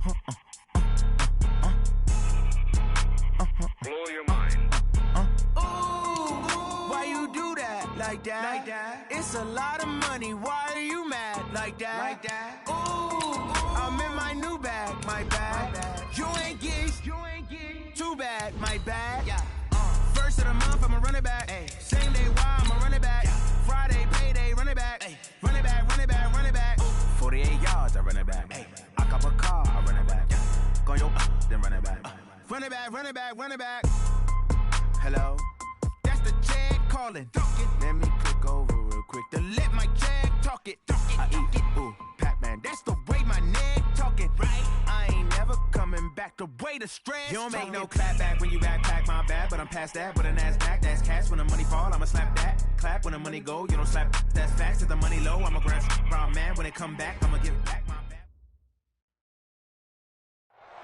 Blow your mind. Why you do that like that? It's a lot of money. Why are you mad like that? I'm in my new bag, my bag. You ain't get too bad, my bag. First of the month, I'ma run it back. Same day, why I'ma run it back. Friday, payday, run it back. Run it back, run it back, run it back. 48 yards, I run it back. I cop a car, I run it back. Go yo, then run it back. Run it back, run it back, run it back. Hello? That's the jag calling. Let me click over real quick to let my jag talk it. I eat it, ooh, Pac-Man. That's the way my neck talking. Right? I ain't never coming back the way the stress. You don't make no clap back when you backpack my bad, but I'm past that. But a NASDAQ, that's cash. When the money fall, I'ma slap that. Clap when the money go, you don't slap. That's facts. If the money low, I'ma grab brown man. When it come back, I'ma give back my bad.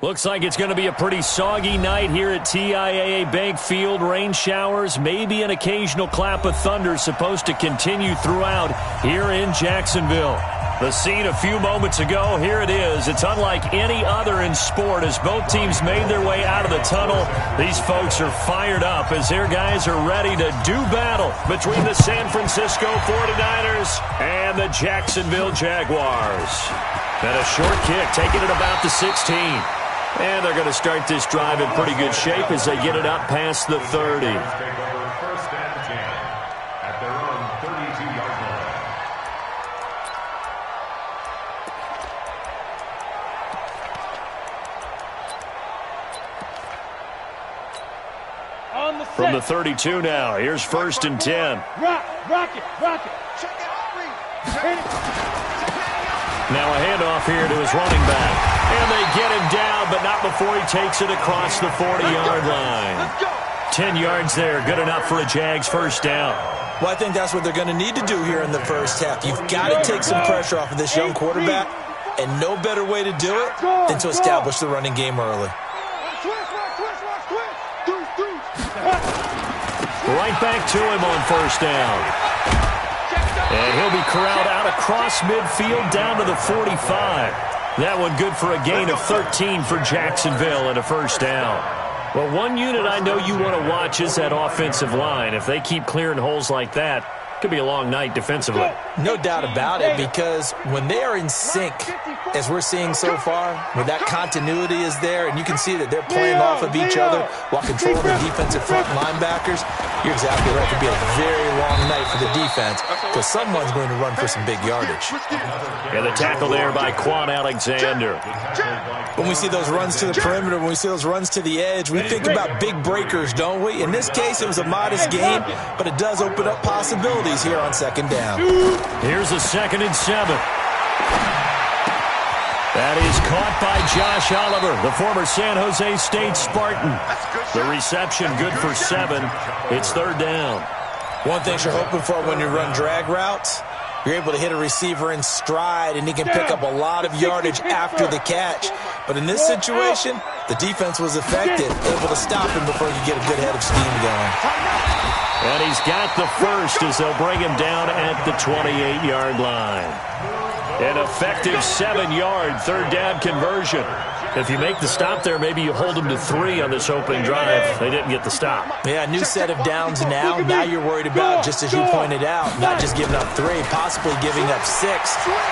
Looks like it's going to be a pretty soggy night here at TIAA Bank Field. Rain showers, maybe an occasional clap of thunder supposed to continue throughout here in Jacksonville. The scene a few moments ago, here it is. It's unlike any other in sport as both teams made their way out of the tunnel. These folks are fired up as their guys are ready to do battle between the San Francisco 49ers and the Jacksonville Jaguars. And a short kick taking it about the 16. And they're going to start this drive in pretty good shape as they get it up past the 30. First and 10 at their own 32-yard line. From the 32 now, here's first and 10. Rock it. Check it out. Now a handoff here to his running back. And they get him down, but not before he takes it across the 40-yard line. 10 yards there, good enough for a Jags first down. Well, I think that's what they're going to need to do here in the first half. You've got to take some pressure off of this young quarterback, and no better way to do it than to establish the running game early. Right back to him on first down. And he'll be corralled out across midfield down to the 45. That one good for a gain of 13 for Jacksonville and a first down. Well, one unit I know you want to watch is that offensive line. If they keep clearing holes like that, it could be a long night defensively. No doubt about it, because when they are in sync, as we're seeing so far, where that continuity is there, and you can see that they're playing off of each other while controlling the defensive front linebackers, you're exactly right. It could be a very long night for the defense because someone's going to run for some big yardage. And the tackle there by Quan Alexander. When we see those runs to the perimeter, when we see those runs to the edge, we think about big breakers, don't we? In this case, it was a modest gain, but it does open up possibilities here on second down. Here's a 2nd and 7. That is caught by Josh Oliver, the former San Jose State Spartan. The reception good for 7. It's third down. One thing you're hoping for when you run drag routes, you're able to hit a receiver in stride, and he can pick up a lot of yardage after the catch. But in this situation, the defense was effective, able to stop him before he could get a good head of steam going. And he's got the first as they'll bring him down at the 28-yard line. An effective 7-yard third down conversion. If you make the stop there, maybe you hold them to 3 on this opening drive. They didn't get the stop. Yeah, new set of downs now. Now you're worried about, just as you pointed out, not just giving up 3, possibly giving up 6.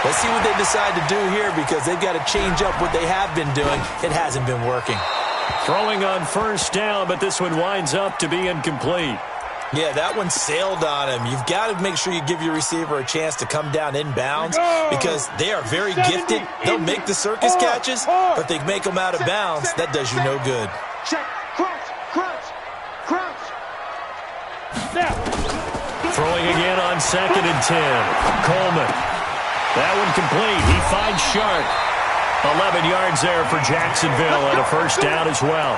Let's see what they decide to do here because they've got to change up what they have been doing. It hasn't been working. Throwing on first down, but this one winds up to be incomplete. Yeah, that one sailed on him. You've got to make sure you give your receiver a chance to come down inbounds because they are very gifted. They'll make the circus catches, but they make them out of bounds. That does you no good. Check. Crouch. Throwing again on 2nd and 10. Coleman. That one complete. He finds Sharp. 11 yards there for Jacksonville and a first down as well.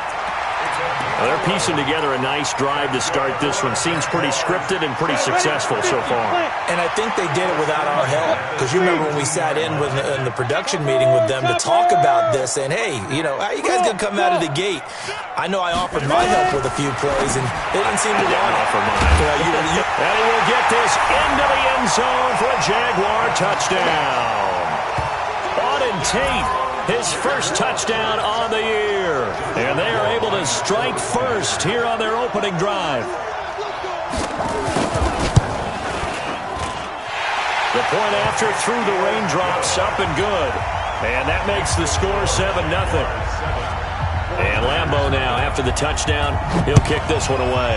Well, they're piecing together a nice drive to start this one. Seems pretty scripted and pretty successful so far. And I think they did it without our help. Because you remember when we sat in the production meeting with them to talk about this, and hey, how you guys going to come out of the gate? I know I offered my help with a few plays, and they didn't seem to want it. And he will get this into the end zone for a Jaguar touchdown. Auden Tate his first touchdown on the year. And they are able to strike first here on their opening drive. The point after through the raindrops, up and good. And that makes the score 7-0. And Lambeau now, after the touchdown, he'll kick this one away.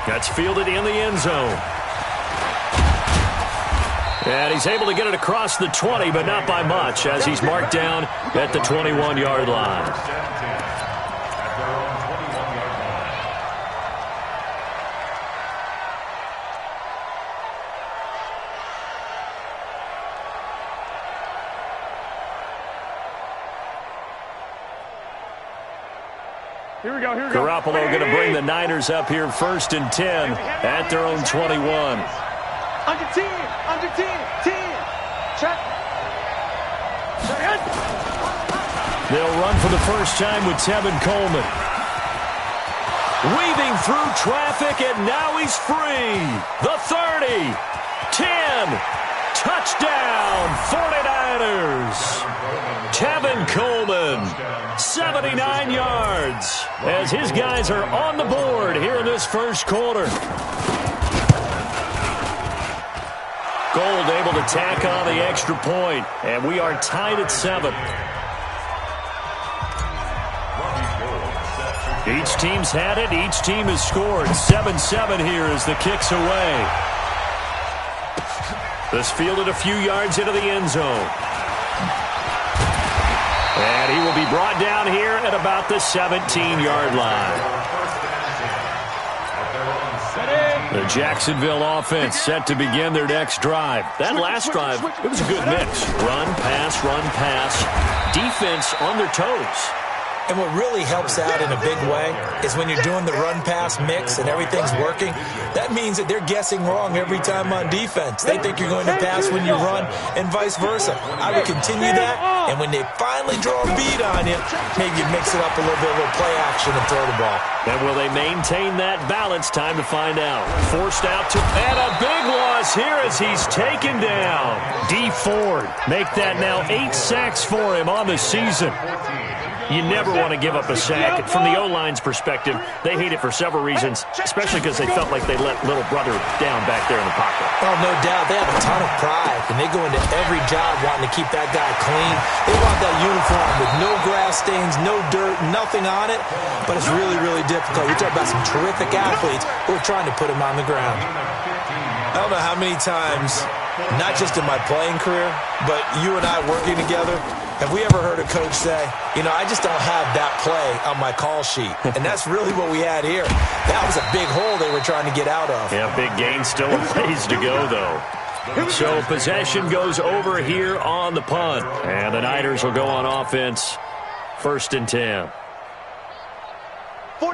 That's fielded in the end zone. And he's able to get it across the 20, but not by much, as he's marked down at the 21-yard line. Here we go. Garoppolo going to bring the Niners up here 1st and 10 at their own 21. Under 10. Check. They'll run for the first time with Tevin Coleman. Weaving through traffic, and now he's free. The 30. 10. Touchdown, 49ers. Tevin Coleman, 79 yards, as his guys are on the board here in this first quarter. Gold able to tack on the extra point, and we are tied at 7. Each team's had it. Each team has scored. 7-7 here as the kick's away. This fielded a few yards into the end zone. And he will be brought down here at about the 17-yard line. The Jacksonville offense set to begin their next drive. That last drive, it was a good mix. Run, pass. Defense on their toes. And what really helps out in a big way is when you're doing the run-pass mix and everything's working, that means that they're guessing wrong every time on defense. They think you're going to pass when you run and vice versa. I would continue that, and when they finally draw a beat on you, maybe you mix it up a little bit, a little play action and throw the ball. And will they maintain that balance? Time to find out. Forced out to, and a big loss here as he's taken down. D. Ford, make that now 8 sacks for him on the season. You never want to give up a sack. From the O-line's perspective, they hate it for several reasons, especially because they felt like they let little brother down back there in the pocket. Oh, no doubt. They have a ton of pride, and they go into every job wanting to keep that guy clean. They want that uniform with no grass stains, no dirt, nothing on it, but it's really, really difficult. We're talking about some terrific athletes who are trying to put him on the ground. I don't know how many times, not just in my playing career, but you and I working together, have we ever heard a coach say, you know, I just don't have that play on my call sheet? And that's really what we had here. That was a big hole they were trying to get out of. Yeah, big gain, still a ways to go, though. So possession goes over here on the punt. And the Niners will go on offense, 1st and 10. The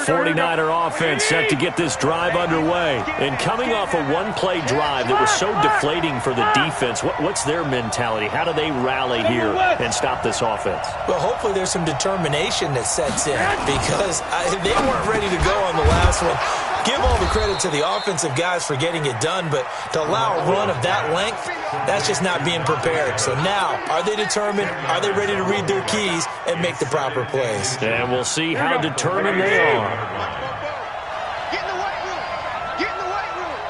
49er offense set to get this drive underway. And coming off a one-play drive that was so deflating for the defense, what's their mentality? How do they rally here and stop this offense? Well, hopefully there's some determination that sets in because they weren't ready to go on the last one. Give all the credit to the offensive guys for getting it done, but to allow a run of that length, that's just not being prepared. So now, are they determined? Are they ready to read their keys and make the proper plays? And we'll see how determined they are. Get in the weight room. Get in the weight room.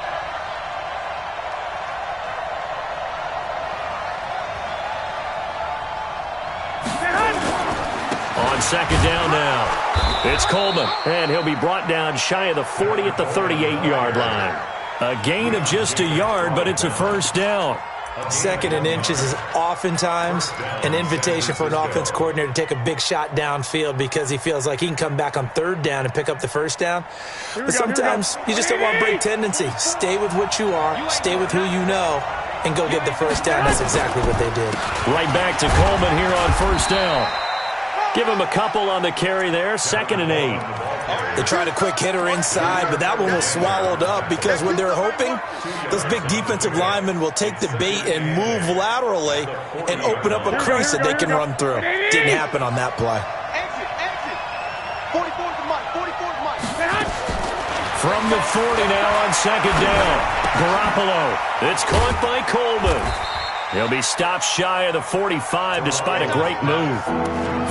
On 2nd down now. It's Coleman, and he'll be brought down shy of the 40 at the 38-yard line. A gain of just a yard, but it's a 1st down. 2nd and inches is oftentimes an invitation for an offense coordinator to take a big shot downfield because he feels like he can come back on 3rd down and pick up the 1st down. But sometimes you just don't want break tendency. Stay with what you are, stay with who you know, and go get the 1st down. That's exactly what they did. Right back to Coleman here on 1st down. Give him a couple on the carry there, 2nd and 8. They tried a quick hitter inside, but that one was swallowed up because when they're hoping, those big defensive linemen will take the bait and move laterally and open up a crease that they can run through. Didn't happen on that play. Exit. 44's the mic. 44's the mic. From the 40 now on 2nd down. Garoppolo. It's caught by Coleman. He'll be stopped shy of the 45 despite a great move.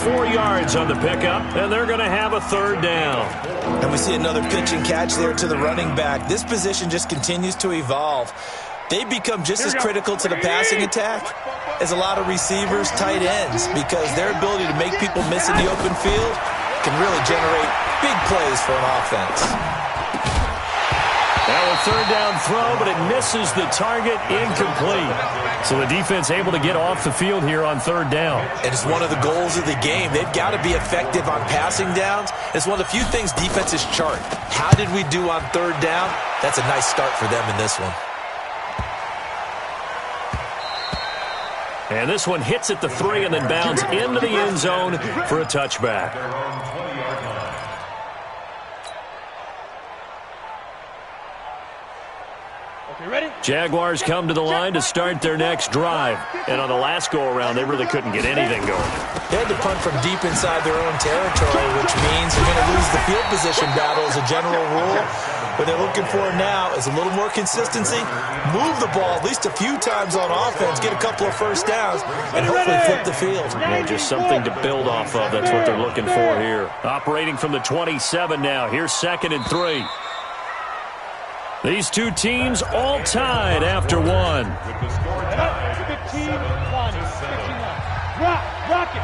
4 yards on the pickup, and they're going to have a third down. And we see another pitch and catch there to the running back. This position just continues to evolve. They become just as critical to the passing attack as a lot of receivers, tight ends, because their ability to make people miss in the open field can really generate big plays for an offense. Now a third down throw, but it misses the target, incomplete. So the defense able to get off the field here on third down. And it's one of the goals of the game. They've got to be effective on passing downs. It's one of the few things defenses chart. How did we do on third down? That's a nice start for them in this one. And this one hits at the 3 and then bounds into the end zone for a touchback. Jaguars come to the line to start their next drive. And on the last go-around, they really couldn't get anything going. They had to punt from deep inside their own territory, which means they're going to lose the field position battle as a general rule. What they're looking for now is a little more consistency, move the ball at least a few times on offense, get a couple of first downs, and hopefully flip the field. Yeah, just something to build off of. That's what they're looking for here. Operating from the 27 now. Here's 2nd and 3. These two teams all tied after one. 15, 20, 59. Rock it.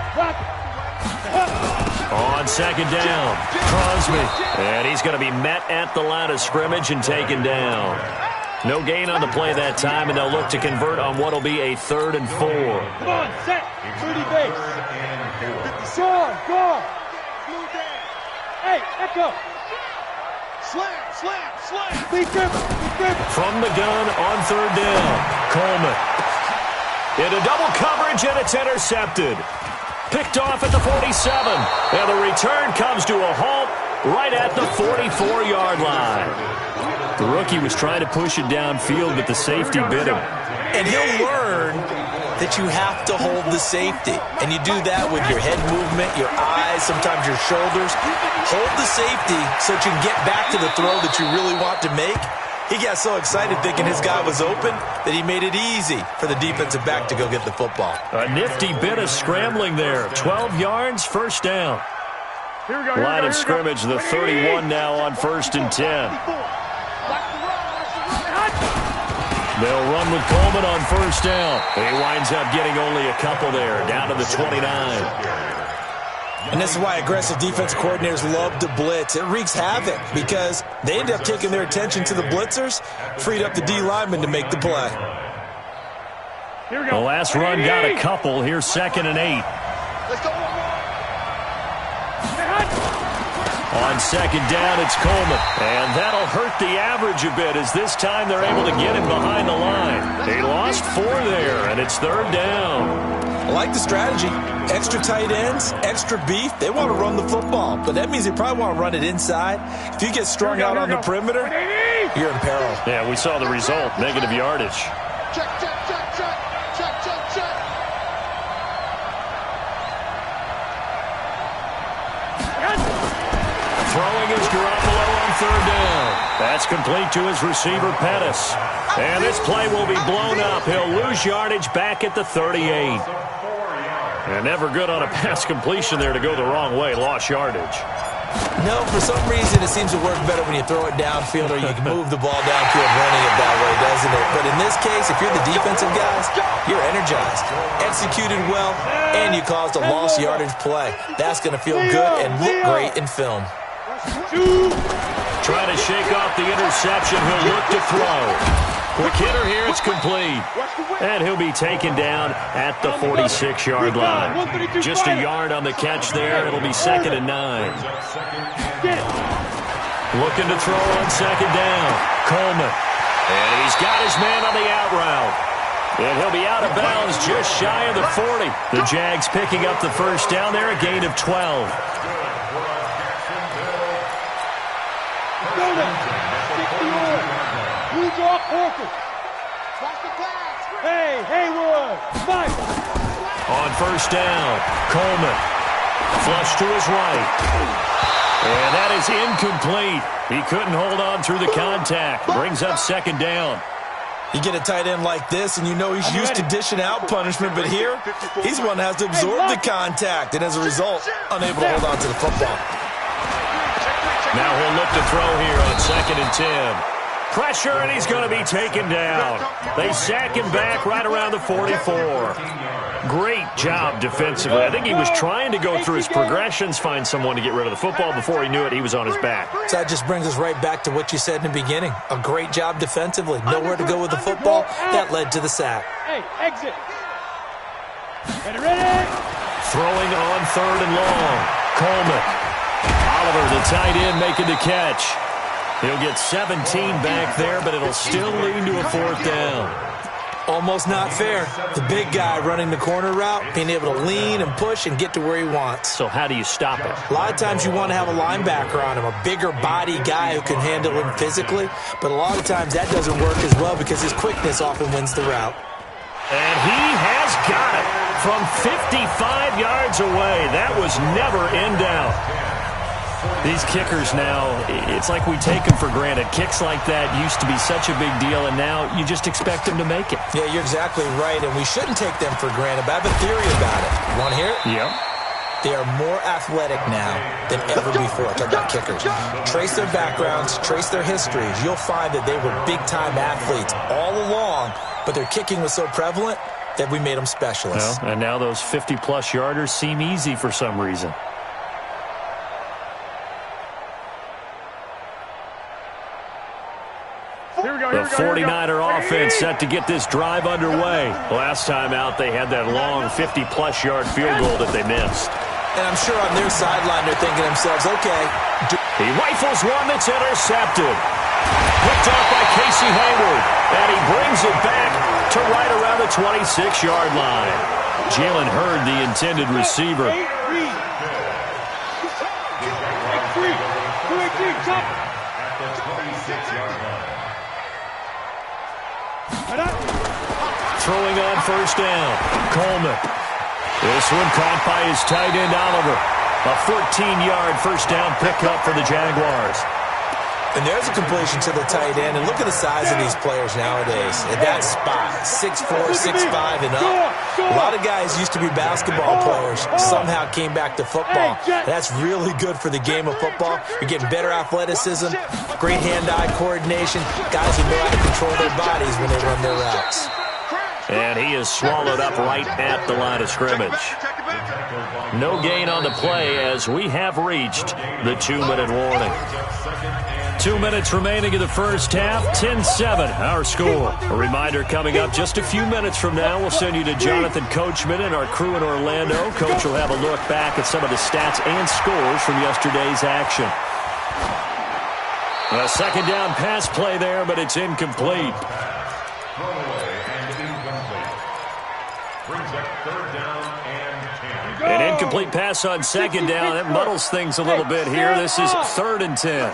On 2nd down, Crosby. And he's going to be met at the line of scrimmage and taken down. No gain on the play that time, and they'll look to convert on what will be a 3rd and 4. Come on, set. 30 base. Go. Hey, echo. Slam. Be careful. From the gun on 3rd down, Coleman. Into double coverage, and it's intercepted. Picked off at the 47. And the return comes to a halt right at the 44-yard line. The rookie was trying to push it downfield, but the safety bit him. And he'll learn that you have to hold the safety. And you do that with your head movement, your eyes, sometimes your shoulders. Hold the safety so that you can get back to the throw that you really want to make. He got so excited thinking his guy was open that he made it easy for the defensive back to go get the football. A nifty bit of scrambling there. 12 yards, first down. Line of scrimmage, the 31 now on 1st and 10. They'll run with Coleman on 1st down. He winds up getting only a couple there, down to the 29. And this is why aggressive defense coordinators love to blitz. It wreaks havoc because they end up taking their attention to the blitzers, freed up the D lineman to make the play. The last run got a couple. Here's 2nd and 8. Let's go. On 2nd down, it's Coleman. And that'll hurt the average a bit as this time they're able to get him behind the line. They lost 4 there, and it's 3rd down. I like the strategy. Extra tight ends, extra beef. They want to run the football, but that means they probably want to run it inside. If you get strung out on the perimeter, you're in peril. Yeah, we saw the result. Negative yardage. Check. Throwing is Garoppolo on 3rd down. That's complete to his receiver, Pettis. And this play will be blown up. He'll lose yardage back at the 38. And never good on a pass completion there to go the wrong way. Lost yardage. No, for some reason it seems to work better when you throw it downfield or you can move the ball downfield running it that way, doesn't it? But in this case, if you're the defensive guys, you're energized, executed well, and you caused a lost yardage play. That's going to feel good and look great in film. Trying to shake off the interception. He'll look to throw. Quick hitter here. It's complete. And he'll be taken down at the 46-yard line. Just a yard on the catch there. It'll be 2nd and 9. Looking to throw on 2nd down. Coleman. And he's got his man on the out route. And he'll be out of bounds just shy of the 40. The Jags picking up the first down there, a gain of 12. Hey, Haywood! Fight! On 1st down, Coleman. Flush to his right. And that is incomplete. He couldn't hold on through the contact. Brings up 2nd down. You get a tight end like this, and you know he's used to dishing out punishment, but here, he's one that has to absorb the contact, and as a result, unable to hold on to the football. Now he'll look to throw here on 2nd and 10. Pressure, and he's going to be taken down. They sack him back right around the 44. Great job defensively. I think he was trying to go through his progressions, find someone to get rid of the football. Before he knew it, he was on his back. So that just brings us right back to what you said in the beginning. A great job defensively. Nowhere to go with the football. That led to the sack. Hey, exit. Ready. Throwing on 3rd and long. Coleman. Oliver, the tight end, making the catch. He'll get 17 back there, but it'll still lead to a 4th down. Almost not fair. The big guy running the corner route, being able to lean and push and get to where he wants. So how do you stop it? A lot of times you want to have a linebacker on him, a bigger body guy who can handle him physically, but a lot of times that doesn't work as well because his quickness often wins the route. And he has got it from 55 yards away. That was never in doubt. These kickers now, it's like we take them for granted. Kicks like that used to be such a big deal, and now you just expect them to make it. Yeah, you're exactly right, and we shouldn't take them for granted, but I have a theory about it. You want to hear it? Yep. They are more athletic now than ever before. Talk about kickers. Trace their backgrounds, trace their histories. You'll find that they were big-time athletes all along, but their kicking was so prevalent that we made them specialists. Well, and now those 50-plus yarders seem easy for some reason. The 49er offense set to get this drive underway. Last time out, they had that long 50-plus yard field goal that they missed. And I'm sure on their sideline they're thinking to themselves, okay. He rifles one that's intercepted. Picked off by Casey Hayward. And he brings it back to right around the 26-yard line. Jalen Hurd, the intended receiver. Throwing on 1st down. Coleman. This one caught by his tight end, Oliver. A 14-yard 1st down pickup for the Jaguars. And there's a completion to the tight end. And look at the size of these players nowadays. At that spot, 6'4", 6'5", and up. A lot of guys used to be basketball players, somehow came back to football. And that's really good for the game of football. You're getting better athleticism, great hand-eye coordination, guys who know how to control their bodies when they run their routes. And he is swallowed up right at the line of scrimmage. No gain on the play as we have reached the 2-minute warning. 2 minutes remaining in the first half, 10-7, our score. A reminder coming up just a few minutes from now, we'll send you to Jonathan Coachman and our crew in Orlando. Coach will have a look back at some of the stats and scores from yesterday's action. A 2nd down pass play there, but it's incomplete. An incomplete pass on 2nd down. That muddles things a little bit here. This is 3rd and 10.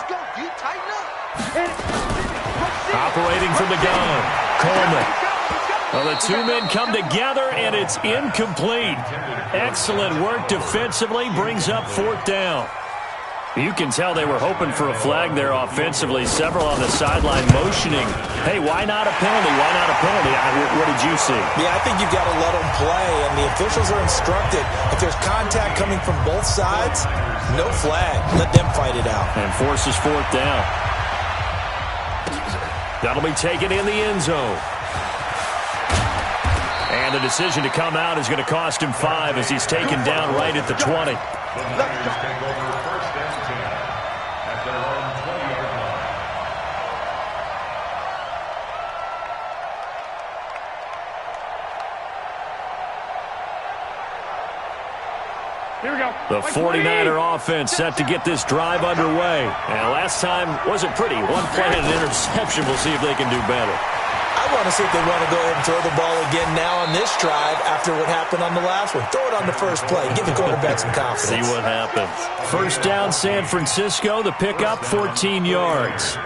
Operating from the gun, Coleman. Well, the two men come together, and it's incomplete. Excellent work defensively, brings up 4th down. You can tell they were hoping for a flag there offensively. Several on the sideline motioning. Hey, why not a penalty? Why not a penalty? What did you see? Yeah, I think you've got to let them play, and the officials are instructed. If there's contact coming from both sides, no flag. Let them fight it out. And forces 4th down. That'll be taken in the end zone. And the decision to come out is going to cost him 5 as he's taken down right at the 20. The 49er offense set to get this drive underway. And last time wasn't pretty. One play and an interception. We'll see if they can do better. I want to see if they want to go ahead and throw the ball again now on this drive after what happened on the last one. Throw it on the first play. Give the quarterback some confidence. See what happens. 1st down, San Francisco. The pickup, 14 yards.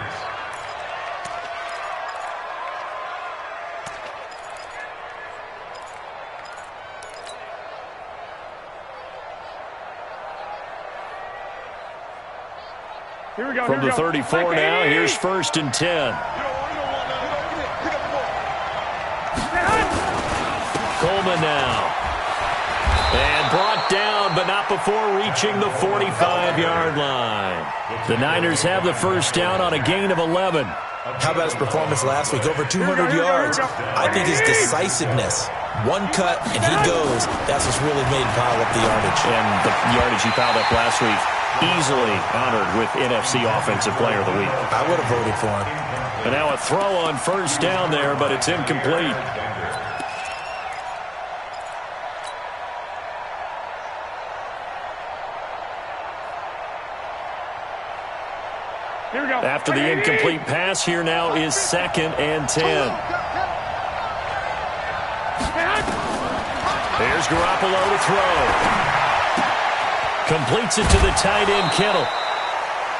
From the 34 now, here's 1st and 10. down, but not before reaching the 45-yard line. The Niners have the first down on a gain of 11. How about his performance last week? Over 200 yards. I think his decisiveness. One cut, and he goes. That's what's really made him pile up the yardage. And the yardage he piled up last week, easily honored with NFC Offensive Player of the Week. I would have voted for him. And now a throw on first down there, but it's incomplete. Here we go. After the incomplete pass, here now is 2nd and 10. Here's Garoppolo to throw. Completes it to the tight end, Kittle.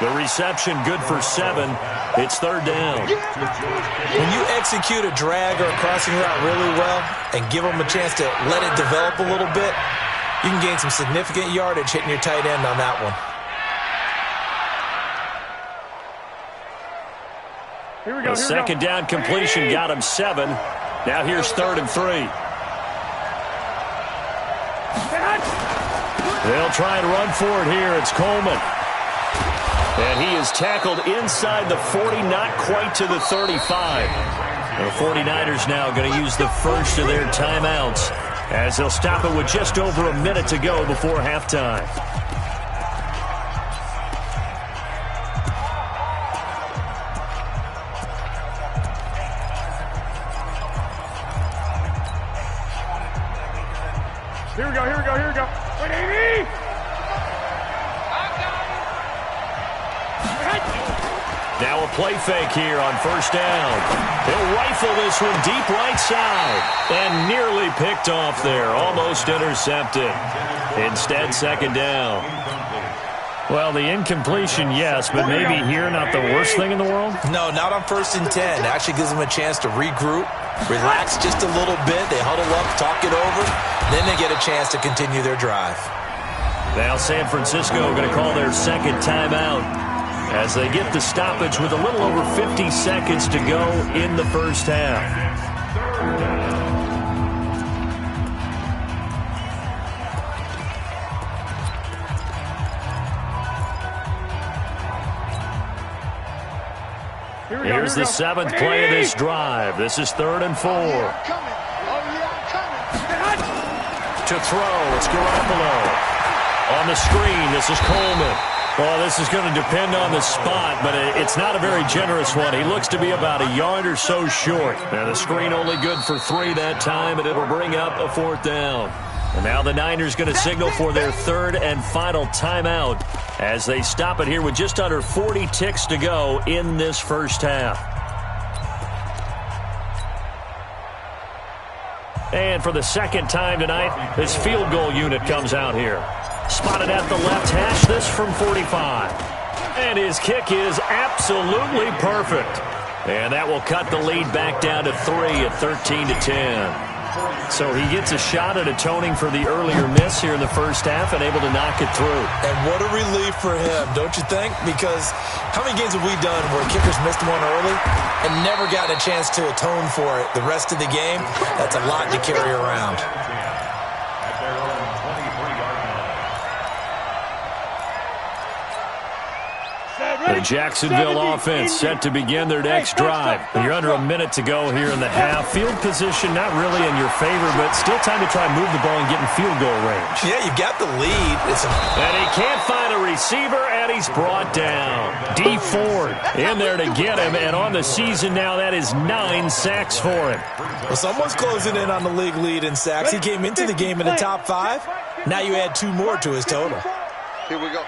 The reception good for 7. It's 3rd down. When you execute a drag or a crossing route really well and give them a chance to let it develop a little bit, you can gain some significant yardage hitting your tight end on that one. Here we go. A second down completion got him 7. Now here's 3rd and 3. They'll try and run for it here. It's Coleman. And he is tackled inside the 40, not quite to the 35. The 49ers now going to use the first of their timeouts as they'll stop it with just over a minute to go before halftime. Here we go. Wait, Amy! Now a play fake here on first down. He'll rifle this one deep right side. And nearly picked off there. Almost intercepted. Instead, 2nd down. Well, the incompletion, yes, but maybe here not the worst thing in the world? No, not on 1st and 10. Actually gives them a chance to regroup, relax just a little bit. They huddle up, talk it over. Then they get a chance to continue their drive. Now San Francisco going to call their 2nd timeout as they get the stoppage with a little over 50 seconds to go in the first half. Here's the 7th play of this drive. This is 3rd and 4. To throw, it's Garoppolo. On the screen, this is Coleman. Well, this is going to depend on the spot, but it's not a very generous one. He looks to be about a yard or so short. Now, the screen only good for 3 that time, and it'll bring up a 4th down. And now the Niners going to signal for their 3rd and final timeout as they stop it here with just under 40 ticks to go in this first half. And for the 2nd time tonight, this field goal unit comes out here. Spotted at the left hash, this from 45. And his kick is absolutely perfect. And that will cut the lead back down to 3 at 13-10. So he gets a shot at atoning for the earlier miss here in the first half and able to knock it through. And what a relief for him, don't you think? Because how many games have we done where kickers missed one early and never gotten a chance to atone for it the rest of the game? That's a lot to carry around. The Jacksonville offense set to begin their next drive. You're under a minute to go here in the half. Field position not really in your favor, but still time to try and move the ball and get in field goal range. Yeah, you got the lead. And he can't find a receiver, and he's brought down. D. Ford in there to get him, and on the season now, that is 9 sacks for him. Well, someone's closing in on the league lead in sacks. He came into the game in the top 5. Now you add 2 more to his total. Here we go.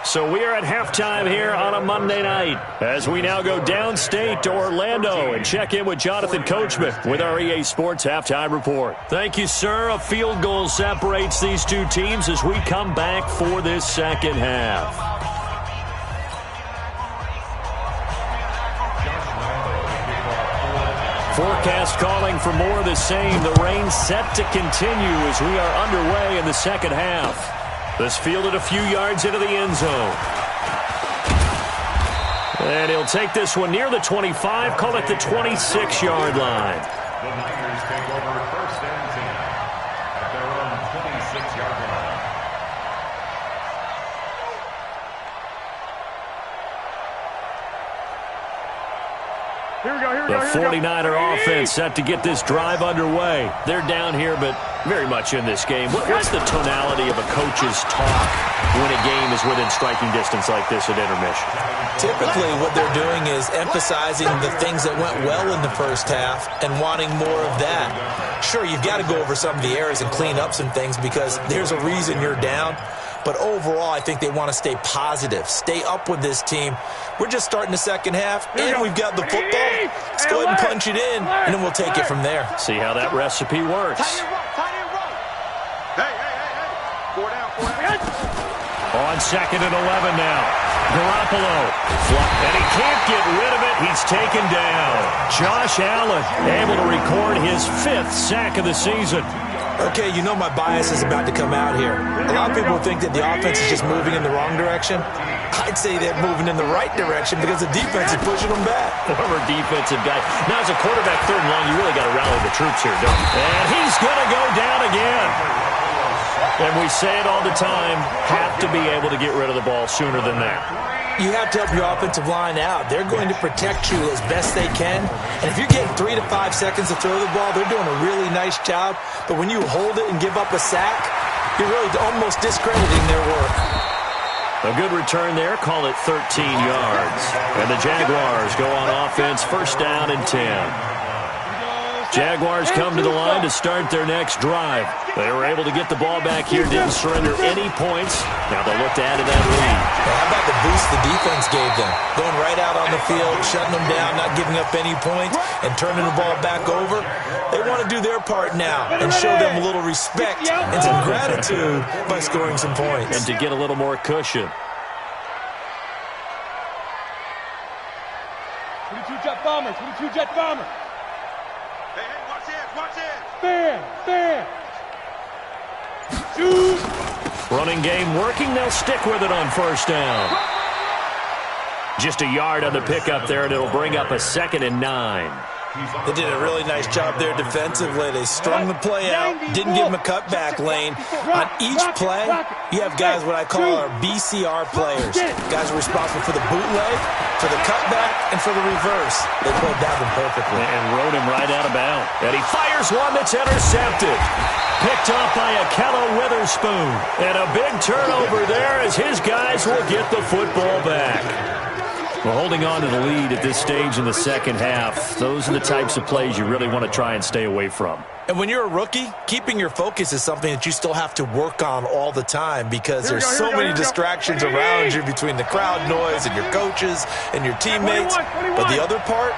So we are at halftime here on a Monday night as we now go downstate to Orlando and check in with Jonathan Coachman with our EA Sports Halftime Report. Thank you, sir. A field goal separates these two teams as we come back for this second half. Forecast calling for more of the same. The rain set to continue as we are underway in the second half. This fielded a few yards into the end zone. And he'll take this one near the 25, call it the 26-yard line. The Niners take over first and 10 at their own 26-yard line. The 49er offense set to get this drive underway. They're down here, but very much in this game. What's the tonality of a coach's talk when a game is within striking distance like this at intermission? Typically, what they're doing is emphasizing the things that went well in the first half and wanting more of that. Sure, you've got to go over some of the errors and clean up some things because there's a reason you're down. But overall, I think they want to stay positive, stay up with this team. We're just starting the second half, and we've got the football. Let's go ahead and punch it in, and then we'll take it from there. See how that recipe works. Hey. 4 down. On 2nd and 11 now. Garoppolo. And he can't get rid of it. He's taken down. Josh Allen able to record his 5th sack of the season. Okay, you know my bias is about to come out here. A lot of people think that the offense is just moving in the wrong direction. I'd say they're moving in the right direction because the defense is pushing them back. Former defensive guy. Now, as a quarterback, 3rd and long, you really got to rally the troops here, don't you? And he's going to go down again. And we say it all the time, have to be able to get rid of the ball sooner than that. You have to help your offensive line out. They're going to protect you as best they can. And if you're getting 3 to 5 seconds to throw the ball, they're doing a really nice job. But when you hold it and give up a sack, you're really almost discrediting their work. A good return there. Call it 13 yards. And the Jaguars go on offense, 1st down and 10. Jaguars come to the line to start their next drive. They were able to get the ball back here, didn't surrender any points. Now they'll look to add to that lead. How about the boost the defense gave them? Going right out on the field, shutting them down, not giving up any points, and turning the ball back over. They want to do their part now and show them a little respect and some gratitude by scoring some points. And to get a little more cushion. 22 jet bomber. Hey, watch it. Fair. Shoot. Running game working. They'll stick with it on 1st down. Just a yard on the pickup there, and it'll bring up a 2nd and 9. They did a really nice job there defensively. They strung the play out, didn't give them a cutback lane. On each play, you have guys what I call our BCR players. Guys are responsible for the bootleg, for the cutback, and for the reverse. They played that one perfectly. And rode him right out of bounds. And he fires one that's intercepted. Picked off by Akello Witherspoon. And a big turnover there as his guys will get the football back. Well, holding on to the lead at this stage in the second half, those are the types of plays you really want to try and stay away from. And when you're a rookie, keeping your focus is something that you still have to work on all the time because there's so many distractions around you between the crowd noise and your coaches and your teammates. But the other part,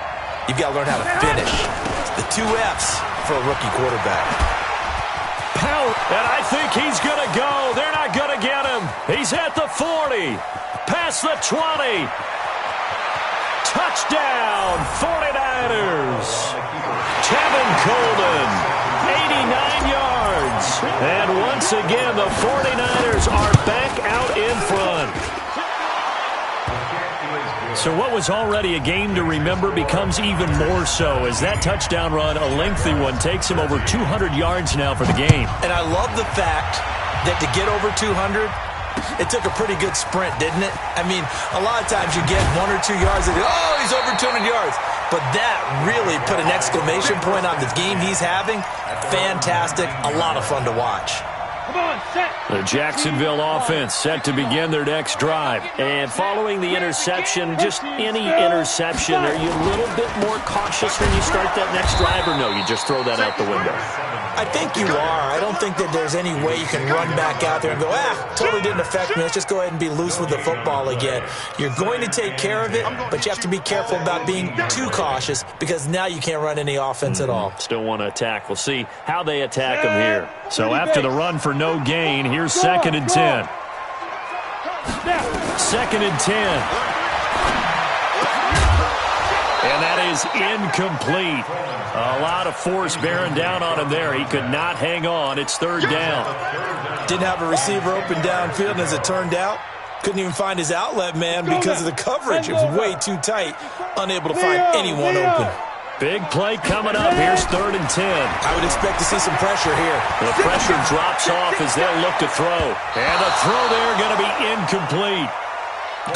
you've got to learn how to finish. It's the 2 F's for a rookie quarterback. Pout, and I think he's going to go. They're not going to get him. He's at the 40, past the 20. Touchdown, 49ers. Tevin Coleman, 89 yards. And once again, the 49ers are back out in front. So what was already a game to remember becomes even more so as that touchdown run, a lengthy one, takes him over 200 yards now for the game. And I love the fact that to get over 200, it took a pretty good sprint, didn't it? I mean, a lot of times you get 1 or 2 yards and oh, he's over 200 yards. But that really put an exclamation point on the game he's having. Fantastic. A lot of fun to watch. The Jacksonville offense set to begin their next drive. And following the interception, just any interception, are you a little bit more cautious when you start that next drive, or no, you just throw that out the window? I think you are. I don't think that there's any way you can run back out there and go, totally didn't affect me. Let's just go ahead and be loose with the football again. You're going to take care of it, but you have to be careful about being too cautious because now you can't run any offense at all. Still want to attack. We'll see how they attack them here. So after the run for no gain, here's 2nd and 10. 2nd and 10. And that is incomplete. A lot of force bearing down on him there. He could not hang on. It's 3rd down. Didn't have a receiver open downfield, and as it turned out, couldn't even find his outlet man because of the coverage. It was way too tight. Unable to find anyone open. Big play coming up. Here's 3rd and 10. I would expect to see some pressure here. The pressure drops off as they'll look to throw. And the throw there going to be incomplete.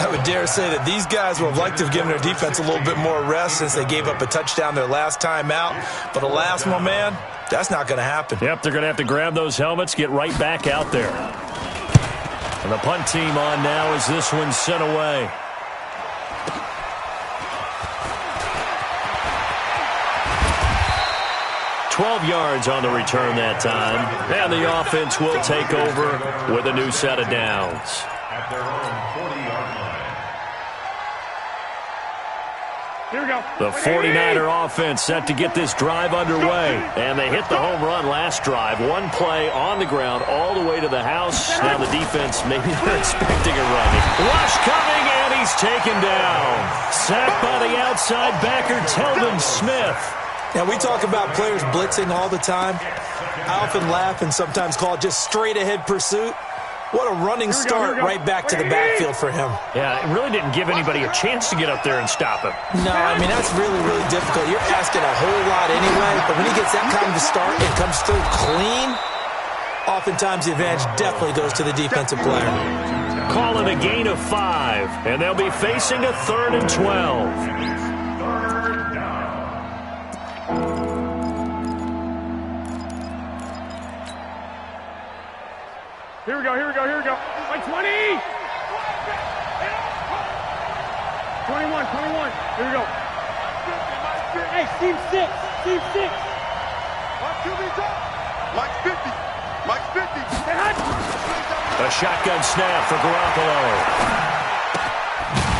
I would dare say that these guys would have liked to have given their defense a little bit more rest since they gave up a touchdown their last time out. But alas, my man, that's not going to happen. Yep, they're going to have to grab those helmets, get right back out there. And the punt team on now as this one's sent away. $12 yards on the return that time. And the offense will take over with a new set of downs. At their own 40-yard line. Here we go. The 49er offense set to get this drive underway. And they hit the home run last drive. One play on the ground all the way to the house. Now the defense, maybe they're expecting a run. Rush coming, and he's taken down. Sacked by the outside backer, Telvin Smith. Now, we talk about players blitzing all the time. I often laugh and sometimes call it just straight-ahead pursuit. What a running start right back to the backfield for him. Yeah, it really didn't give anybody a chance to get up there and stop him. No, I mean, that's really, really difficult. You're asking a whole lot anyway, but when he gets that kind of a start and comes through clean, oftentimes the advantage definitely goes to the defensive player. Call it a gain of 5, and they'll be facing a 3rd and 12. Here we go, here we go, here we go. Like 20! 21, 21. Here we go. Hey, team 6. Team 6. Mike 50. Mike 50. A shotgun snap for Garoppolo.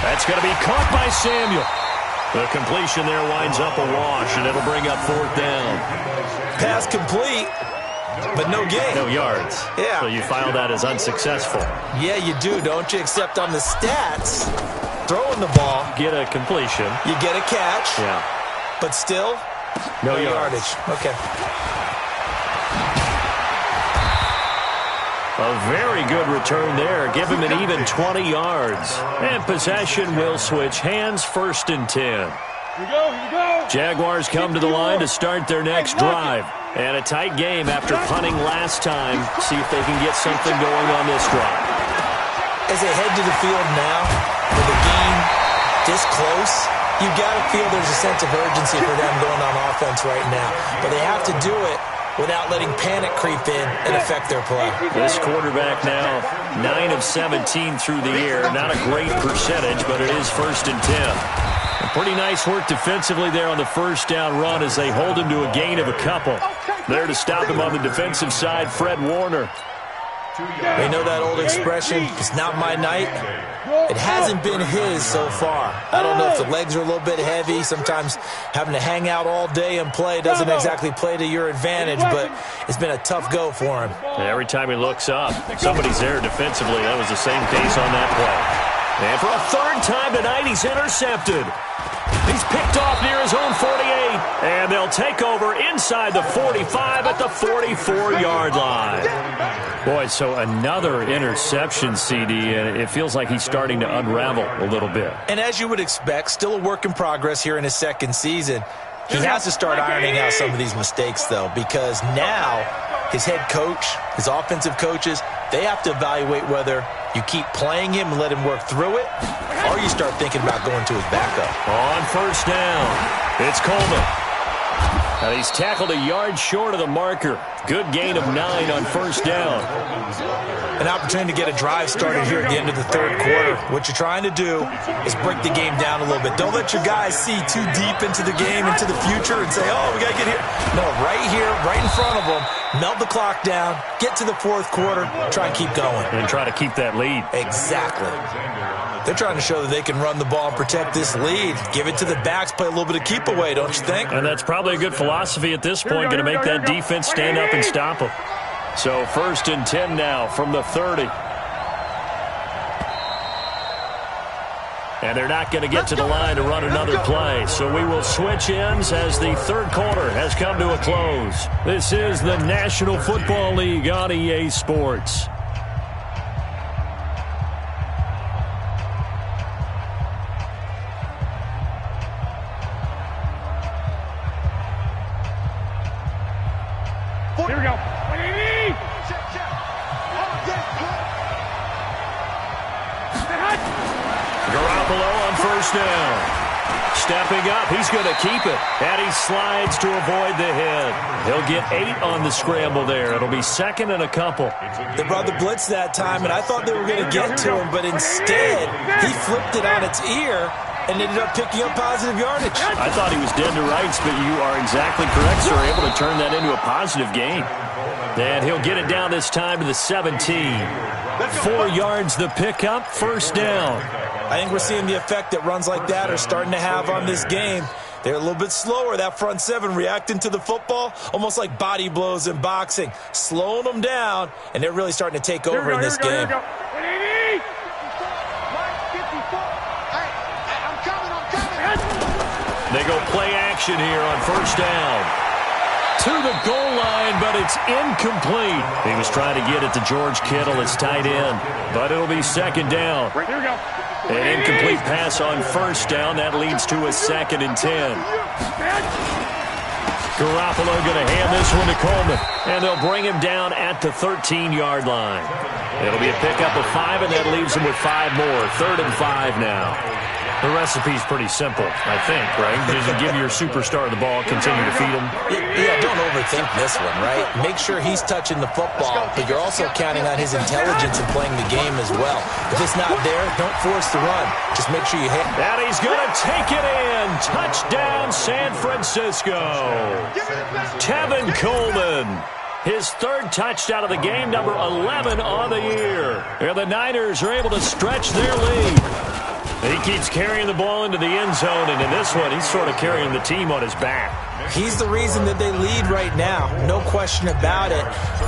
That's going to be caught by Samuel. The completion there winds up a wash, and it'll bring up 4th down. Pass complete, but no gain. No yards. Yeah. So you file that as unsuccessful. Yeah, you do, don't you? Except on the stats, throwing the ball, Get a completion. you get a catch, Yeah. but still, No yardage. yards. Okay. A very good return there. Give him an even 20 yards. And possession will switch hands, 1st and 10. Here we go, here we go. Jaguars come to the line to start their next drive. And a tight game after punting last time. See if they can get something going on this drive. As they head to the field now, with the game this close, you've got to feel there's a sense of urgency for them going on offense right now. But they have to do it without letting panic creep in and affect their play. This quarterback now 9 of 17 through the air. Not a great percentage, but it is 1st and 10. A pretty nice work defensively there on the 1st down run as they hold him to a gain of a couple. There to stop him on the defensive side, Fred Warner. They know that old expression, it's not my night. It hasn't been his so far. I don't know if the legs are a little bit heavy. Sometimes having to hang out all day and play doesn't exactly play to your advantage, but it's been a tough go for him. Every time he looks up, somebody's there defensively. That was the same case on that play. And for a 3rd time tonight, he's intercepted. He's picked off near his own 48. And they'll take over inside the 45 at the 44-yard line. Boy, so another interception, CD, and it feels like he's starting to unravel a little bit. And as you would expect, still a work in progress here in his 2nd season. He has to start ironing out some of these mistakes, though, because now his head coach, his offensive coaches, they have to evaluate whether you keep playing him and let him work through it, or you start thinking about going to his backup. On 1st down, it's Coleman. And he's tackled a yard short of the marker. Good gain of 9 on 1st down. An opportunity to get a drive started here at the end of the 3rd quarter. What you're trying to do is break the game down a little bit. Don't let your guys see too deep into the game, into the future, and say, oh, we got to get here. No, right here, right in front of them, melt the clock down, get to the 4th quarter, try and keep going. And try to keep that lead. Exactly. They're trying to show that they can run the ball and protect this lead. Give it to the backs, play a little bit of keep away, don't you think? And that's probably a good philosophy at this point, going to make that defense stand up and stop them. So 1st and 10 now from the 30. And they're not going to get to the line to run another play. So we will switch ends as the 3rd quarter has come to a close. This is the National Football League on EA Sports. Here we go. Garoppolo on first down. Stepping up, he's going to keep it. And he slides to avoid the hit. He'll get 8 on the scramble there. It'll be second and a couple. They brought the blitz that time, and I thought they were going to get to him, but instead, he flipped it on its ear and ended up picking up positive yardage. I thought he was dead to rights, but you are exactly correct, sir. Able to turn that into a positive gain. And he'll get it down this time to the 17. 4 yards the pickup, first down. I think we're seeing the effect that runs like that are starting to have on this game. They're a little bit slower, that front seven, reacting to the football, almost like body blows in boxing, slowing them down, and they're really starting to take over in this game. They go play action here on first down. To the goal line, but it's incomplete. He was trying to get it to George Kittle, his tight end, but it'll be second down. Here we go. An incomplete pass on first down. That leads to a 2nd and 10. Garoppolo going to hand this one to Coleman, and they'll bring him down at the 13-yard line. It'll be a pickup of 5, and that leaves him with 5 more. 3rd and 5 now. The recipe's pretty simple, I think, right? Just give your superstar the ball, continue to feed him. Yeah, don't overthink this one, right? Make sure he's touching the football, but you're also counting on his intelligence in playing the game as well. If it's not there, don't force the run. Just make sure you hit. And he's going to take it in. Touchdown, San Francisco. Tevin Coleman. His 3rd touchdown of the game, number 11 on the year. And the Niners are able to stretch their lead. He keeps carrying the ball into the end zone, and in this one, he's sort of carrying the team on his back. He's the reason that they lead right now, no question about it.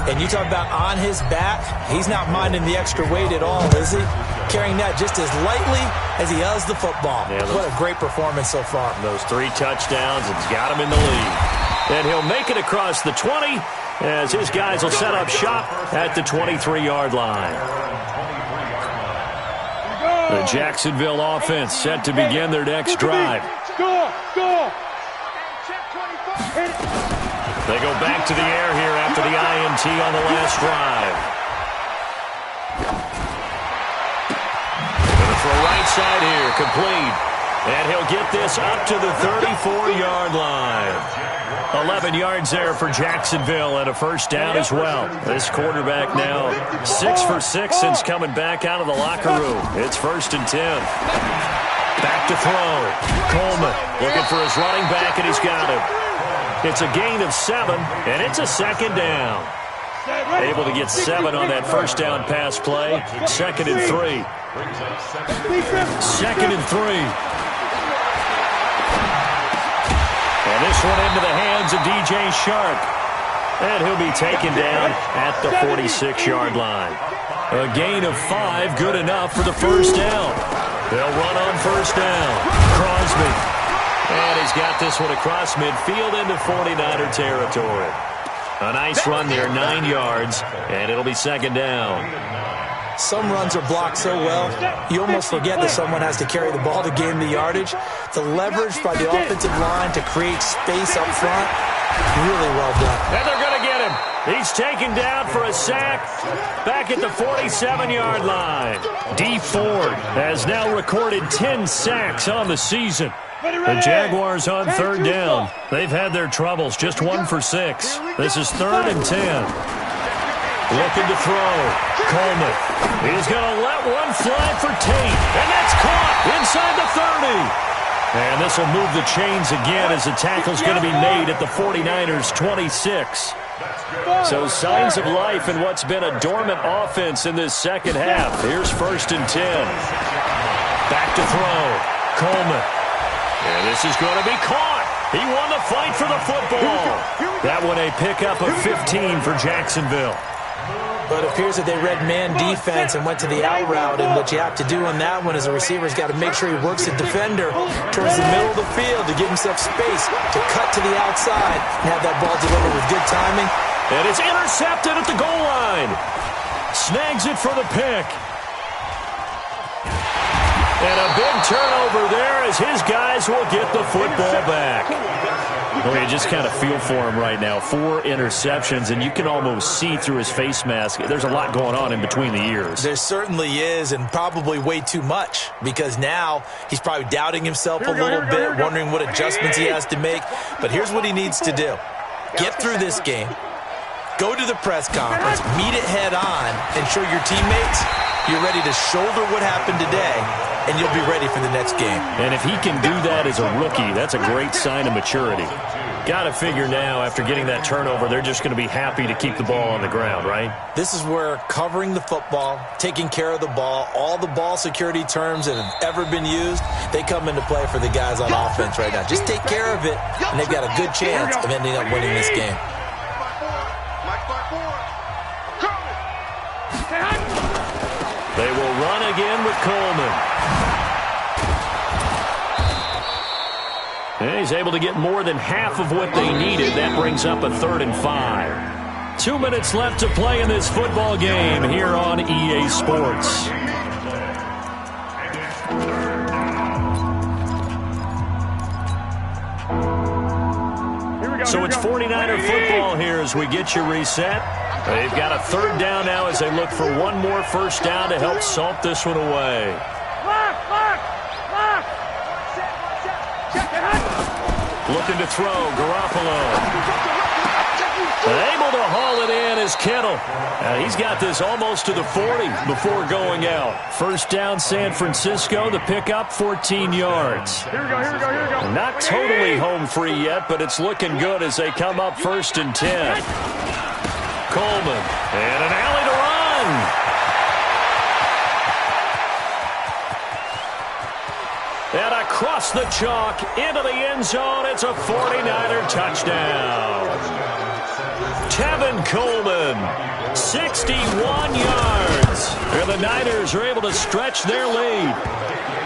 And you talk about on his back, he's not minding the extra weight at all, is he? Carrying that just as lightly as he does the football. Yeah, what a great performance so far. Those 3 touchdowns, it's got him in the lead. And he'll make it across the 20 as his guys will set up shop at the 23-yard line. The Jacksonville offense set to begin their next drive. They go back to the air here after the INT on the last drive. Going to throw right side here, complete. And he'll get this up to the 34-yard line. 11 yards there for Jacksonville and a first down as well. This quarterback now 6 for 6 since coming back out of the locker room. It's 1st and 10. Back to throw. Coleman looking for his running back, and he's got him. It's a gain of 7, and it's a 2nd down. Able to get 7 on that first down pass play. 2nd and 3. 2nd and 3. And this one into the hands of DJ Shark. And he'll be taken down at the 46-yard line. A gain of 5, good enough for the first down. They'll run on first down. Crosby. And he's got this one across midfield into 49er territory. A nice run there, 9 yards, and it'll be 2nd down. Some runs are blocked so well, you almost forget that someone has to carry the ball to gain the yardage. The leverage by the offensive line to create space up front, really well done. And they're going to get him. He's taken down for a sack back at the 47-yard line. D. Ford has now recorded 10 sacks on the season. The Jaguars on 3rd down. They've had their troubles, just 1 for 6. This is 3rd and 10. Looking to throw. Coleman. He's going to let one fly for Tate. And that's caught inside the 30. And this will move the chains again as the tackle's going to be made at the 49ers' 26. So signs of life in what's been a dormant offense in this second half. Here's 1st and 10. Back to throw. Coleman. And this is going to be caught. He won the fight for the football. That one a pickup of 15 for Jacksonville. But it appears that they read man defense and went to the out route, and what you have to do on that one is the receiver's got to make sure he works the defender towards the middle of the field to give himself space to cut to the outside and have that ball delivered with good timing. And it's intercepted at the goal line. Snags it for the pick. And a big turnover there as his guys will get the football back. Well, you just kind of feel for him right now. 4 interceptions, and you can almost see through his face mask. There's a lot going on in between the ears. There certainly is, and probably way too much, because now he's probably doubting himself a little bit, wondering what adjustments he has to make. But here's what he needs to do. Get through this game, go to the press conference, meet it head on, and show your teammates you're ready to shoulder what happened today, and you'll be ready for the next game. And if he can do that as a rookie, that's a great sign of maturity. Got to figure now, after getting that turnover, they're just going to be happy to keep the ball on the ground, right? This is where covering the football, taking care of the ball, all the ball security terms that have ever been used, they come into play for the guys on offense right now. Just take care of it, and they've got a good chance of ending up winning this game. They will run again with Coleman. And he's able to get more than half of what they needed. That brings up a 3rd and 5. 2 minutes left to play in this football game here on EA Sports. So it's 49er football here as we get you reset. They've got a 3rd down now as they look for one more first down to help salt this one away. Looking to throw, Garoppolo. Able to haul it in is Kittle. He's got this almost to the 40 before going out. First down, San Francisco. The pickup, 14 yards. Here we go. Not totally home free yet, but it's looking good as they come up 1st and 10. Coleman, and an alley to run. And across the chalk, into the end zone, it's a 49er touchdown. Tevin Coleman, 61 yards. And the Niners are able to stretch their lead.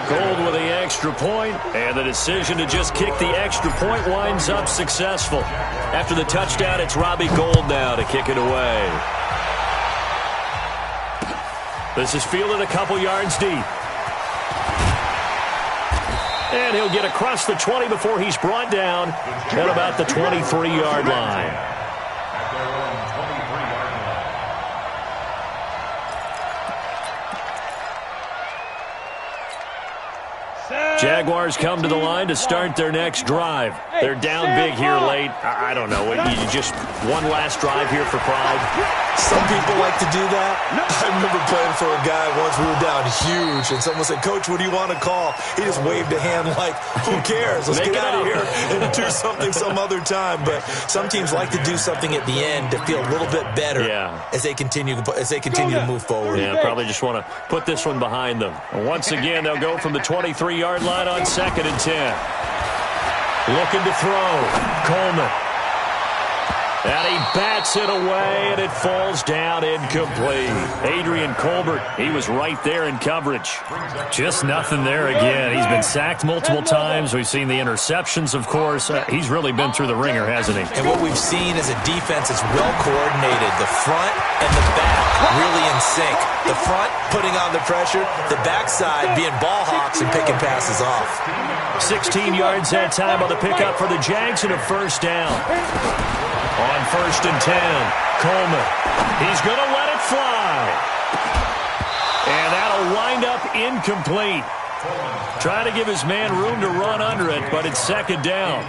Gold with the extra point, and the decision to just kick the extra point winds up successful. After the touchdown, it's Robbie Gould now to kick it away. This is fielded a couple yards deep. And he'll get across the 20 before he's brought down at about the 23-yard line. Jaguars come to the line to start their next drive. They're down big here late. I don't know. You just one last drive here for pride? Some people like to do that. I remember playing for a guy once. We were down huge, and someone said, "Coach, what do you want to call?" He just waved a hand like, "Who cares? Let's get out of here and do something some other time." But some teams like to do something at the end to feel a little bit better as they continue to move forward. Yeah, probably just want to put this one behind them. And once again, they'll go from the 23-yard line on 2nd and 10. Looking to throw. Coleman. And he bats it away, and it falls down incomplete. Adrian Colbert, he was right there in coverage. Just nothing there again. He's been sacked multiple times. We've seen the interceptions, of course. He's really been through the ringer, hasn't he? And what we've seen is a defense that's well coordinated. The front and the back really in sync. The front putting on the pressure, the backside being ball hawks and picking passes off. 16 yards that time on the pickup for the Jags and a first down. On 1st and 10, Coleman. He's going to let it fly. And that'll wind up incomplete. Trying to give his man room to run under it, but it's 2nd down.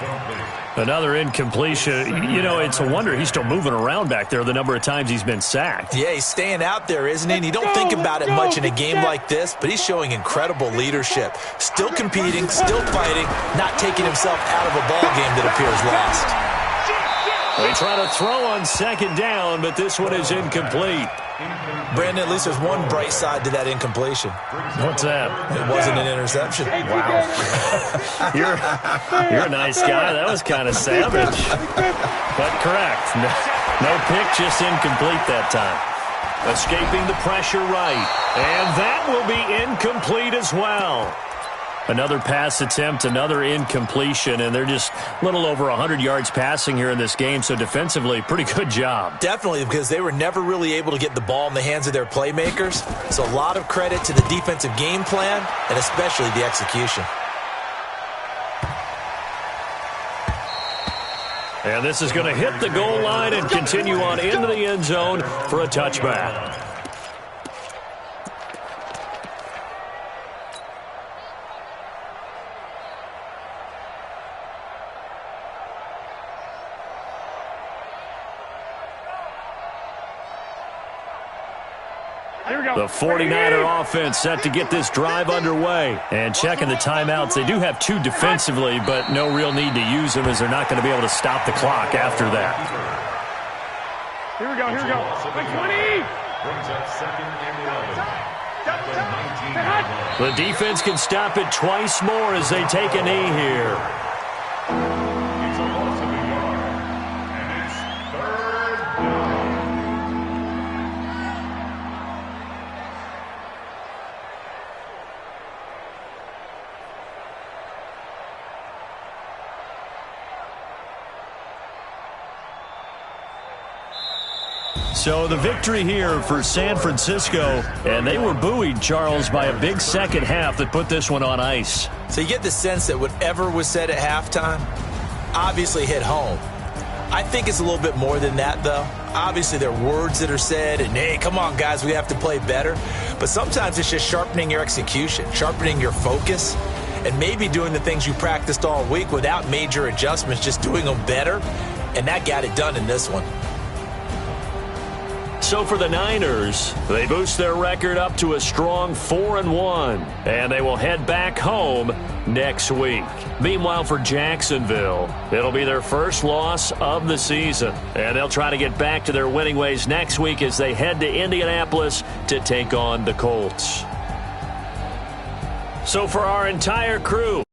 Another incompletion. You know, it's a wonder he's still moving around back there the number of times he's been sacked. Yeah, he's staying out there, isn't he? And you don't think about it much in a game like this, but he's showing incredible leadership. Still competing, still fighting, not taking himself out of a ball game that appears lost. They try to throw on 2nd down, but this one is incomplete. Brandon, at least there's one bright side to that incompletion. What's that? It wasn't an interception. Wow. You're a nice guy. That was kind of savage. But correct. No pick, just incomplete that time. Escaping the pressure right. And that will be incomplete as well. Another pass attempt, another incompletion, and they're just a little over 100 yards passing here in this game, so defensively, pretty good job. Definitely, because they were never really able to get the ball in the hands of their playmakers, so a lot of credit to the defensive game plan and especially the execution. And this is going to hit the goal line and continue on into the end zone for a touchback. The 49er offense set to get this drive underway. And checking the timeouts, they do have two defensively, but no real need to use them as they're not going to be able to stop the clock after that. Here we go, here we go. 20! Brings up second and 11. The defense can stop it twice more as they take a knee here. It's a loss of a yard. And it's third down. So the victory here for San Francisco, and they were buoyed, Charles, by a big second half that put this one on ice. So you get the sense that whatever was said at halftime obviously hit home. I think it's a little bit more than that, though. Obviously, there are words that are said, and, hey, come on, guys, we have to play better. But sometimes it's just sharpening your execution, sharpening your focus, and maybe doing the things you practiced all week without major adjustments, just doing them better. And that got it done in this one. So for the Niners, they boost their record up to a strong 4-1, and they will head back home next week. Meanwhile, for Jacksonville, it'll be their first loss of the season, and they'll try to get back to their winning ways next week as they head to Indianapolis to take on the Colts. So for our entire crew,